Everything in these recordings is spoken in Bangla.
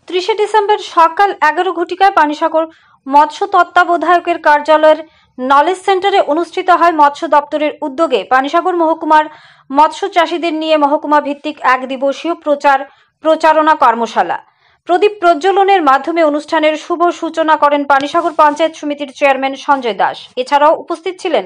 30 ডিসেম্বর সকাল 11 ঘটিকায় পানিসাগর মৎস্য তত্ত্বাবধায়কের কার্যালয়ের নলেজ সেন্টারে অনুষ্ঠিত হয় মৎস্য দপ্তরের উদ্যোগে পানিসাগর মহকুমার মৎস্য চাষীদের নিয়ে মহকুমা ভিত্তিক এক দিবসীয় প্রচারণা কর্মশালা। প্রদীপ প্রজ্বলনের মাধ্যমে অনুষ্ঠানের শুভ সূচনা করেন পানিসাগর পঞ্চায়েত সমিতির চেয়ারম্যান সঞ্জয় দাস। এছাড়াও উপস্থিত ছিলেন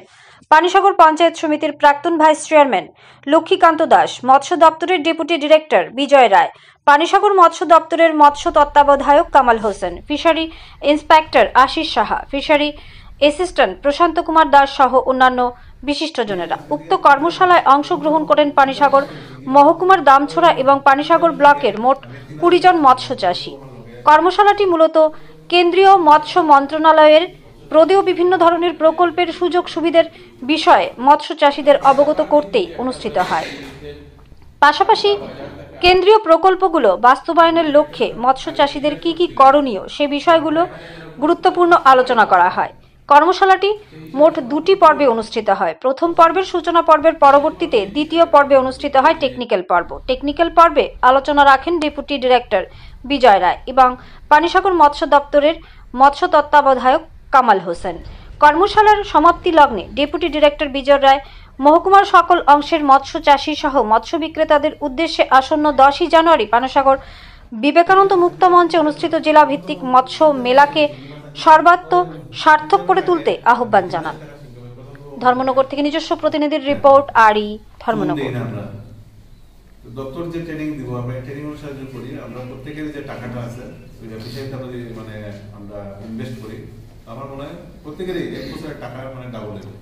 পানিসাগর পঞ্চায়েত সমিতির প্রাক্তন ভাইস চেয়ারম্যান লক্ষ্মীকান্ত দাস, মৎস্য দপ্তরের ডেপুটি ডিরেক্টর বিজয় রায়, পানিসাগর মৎস্য দপ্তরের মৎস্য তত্ত্বাবধায়ক Kamal Hossain, fishery inspector Ashish Saha, fishery assistant Prashanta Kumar Das সহ অন্যান্য বিশিষ্টজনেরা। উক্ত কর্মশালায় অংশগ্রহণ করেন পানিসাগর মহকুমার দামছড়া এবং পানিসাগর ব্লকের মোট 20 জন মৎস্য চাষী। কর্মশালাটি মূলত কেন্দ্রীয় মৎস্য মন্ত্রণালয়ের প্রদেয় বিভিন্ন ধরনের প্রকল্পের সুযোগ সুবিধার বিষয়ে মৎস্য চাষীদের অবগত করতেই অনুষ্ঠিত হয়। পাশাপাশি কেন্দ্রীয় প্রকল্পগুলো বাস্তবায়নের লক্ষ্যে মৎস্য চাষীদের কি কি করণীয় সে বিষয়গুলো গুরুত্বপূর্ণ আলোচনা করা হয়। কর্মশালাটি মোট 2টি পর্বে অনুষ্ঠিত হয়। প্রথম পর্বের সূচনা পর্বের পরবর্তীতে দ্বিতীয় পর্বে অনুষ্ঠিত হয় টেকনিক্যাল পর্ব। টেকনিক্যাল পর্বে আলোচনা রাখেন ডেপুটি ডিরেক্টর বিজয় রায় এবং পানিসাগর মৎস্য দপ্তরের মৎস্য তত্ত্বাবধায়ক কামাল হোসেন। কর্মশালার সমাপ্তি লগ্নে ডেপুটি ডিরেক্টর বিজয় রায় মহকুমার সকল অংশের মৎস্য চাষী সহ মৎস্য বিক্রেতাদের উদ্দেশ্যে আসন্ন 10ই জানুয়ারি পানিসাগর বিবেকানন্দ মুক্ত মঞ্চে অনুষ্ঠিত জেলা ভিত্তিক মৎস্য মেলাকে সর্বাত্ম সার্থক করে তুলতে আহ্বান জানান। ধর্মনগর থেকে নিজস্ব প্রতিনিধির রিপোর্ট, আরই ধর্মনগর। দপ্তর যে ট্রেনিং দিব, আমরা ট্রেনিং অনুসারে যে করি, আমরা প্রত্যেকের যে টাকাটা আছে ওইটা বিষয়টা যদি মানে আমরা ইনভেস্ট করি, আমার মনে হয় প্রত্যেকেরই 1 বছরের টাকা মানে ডাবল হবে।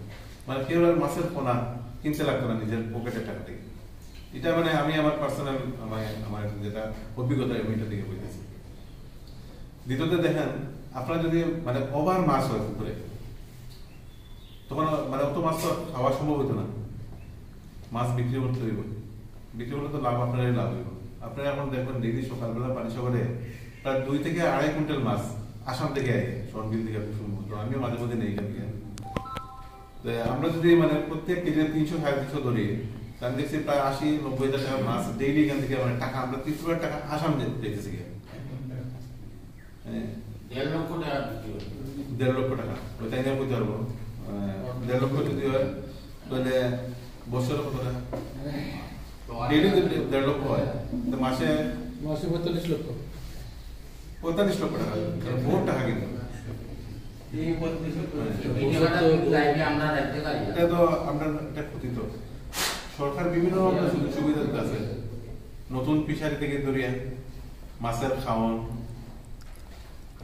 মানে কেউ আর মাসের পোনা কিনতে লাগতো না নিজের পকেটের টাকা থেকে। এটা মানে আমি আমার পার্সোনাল আমার যেটা অভিজ্ঞতা ওইটা থেকে বলতেছি। দ্বিতীয়তে দেখেন, আপনারা যদি মানে ওভার মাছ হয় পুকুরে, তখন মানে অত মাছ তো খাওয়া সম্ভব হতো না, মাছ বিক্রি করতে হইব। বিক্রি করলে তো লাভ আপনারাই লাভ হইব। আপনারা এখন দেখবেন ডেইলি সকালবেলা পানিসাগরে প্রায় 2 থেকে 2.5 কুইন্টাল মাছ আসাম থেকে আসে, সরবিল থেকে শুনবো। তো আমিও মাঝে মধ্যে নেই এখান আমরা যদি মানে প্রত্যেক কেজি 300-350 ধরি, তাহলে দেখছি প্রায় 80-90 হাজার টাকা মাছ ডেইলি এখান থেকে মানে টাকা আমরা 30 হাজার টাকা আসাম দেখতেছি। 1.5 লক্ষ টাকা, 1.5 লক্ষ টাকা ওইটাই নিয়ে করতে পারবো। 1.5 লক্ষ যদি হয় তাহলে বছরে কত টাকা? ডেইলি যদি 1.5 লক্ষ হয় তো মাসে 45 লক্ষ টাকা, বহুত টাকা। কিন্তু এটা তো আপনার একটা ক্ষতি। তো সরকার বিভিন্ন সুবিধা আছে, নতুন ফিশারি থেকে ধরিয়ে মাছের খাওয়ান,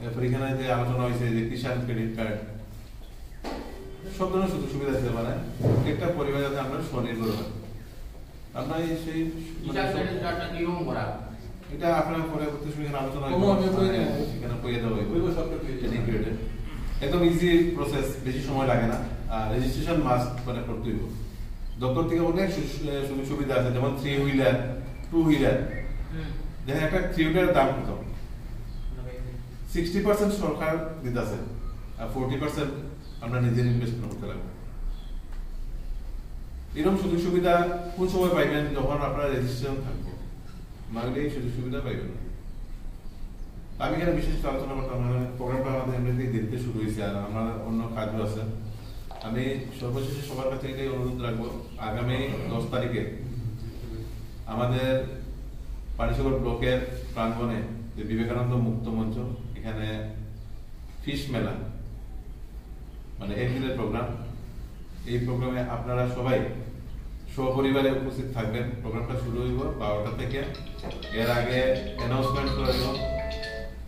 এরপর এখানে যে আলোচনা হয়েছে যে কিষাণ ক্রেডিট কার্ড, সব ধরনের সুযোগ সুবিধা আছে। মানে একটা পরিবার যাতে আমরা স্বনির্ভর হয়, আমরা সেই এটা আপনার পরে আলোচনা এখানে পেয়ে দেওয়া হবে। একদম ইজি প্রসেস, বেশি সময় লাগে না। আর রেজিস্ট্রেশন মাস্ট মানে করতে হইব। দপ্তর থেকে অনেক সুযোগ সুবিধা আছে, যেমন 3 হুইলার 2 হুইলার। দেখেন একটা 3 হুইলারের দাম কত? 60% সরকার দিতেছে আর 40% আমরা নিজের ইনভেস্টমেন্ট করতে লাগবে। এরকম সুযোগ সুবিধা কোন সময় পাইবেন? যখন আপনার রেজিস্ট্রেশন থাকবে, নাহলে এই সুযোগ সুবিধা পাইবেন না। আমি এখানে বিশেষ আলোচনা করতাম, প্রোগ্রামটা আমাদের এমনিতেই দেরিতে শুরু হয়েছে আর আমার অন্য কাজও আছে। আমি সর্বশেষে সবার কাছে এটাই অনুরোধ রাখবো, আগামী 10 তারিখে আমাদের পানিসাগর ব্লকের প্রাঙ্গণে যে বিবেকানন্দ মুক্ত মঞ্চ, এখানে ফিশ মেলা মানে একদিনের প্রোগ্রাম। এই প্রোগ্রামে আপনারা সবাই সপরিবারে উপস্থিত থাকবেন। প্রোগ্রামটা শুরু হইব 12টা থেকে। এর আগে অ্যানাউন্সমেন্ট করা হইব।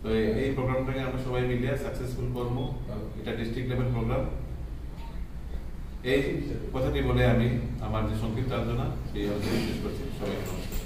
তো এই প্রোগ্রামটাকে আমরা সবাই মিলে সাকসেসফুল করবো। এটা ডিস্ট্রিক্ট লেভেল প্রোগ্রাম। এই কথাটি বলে আমি আমার যে সংক্ষিপ্ত আলোচনা সেই আলোচনা শেষ করছি। সবাই নমস্কার।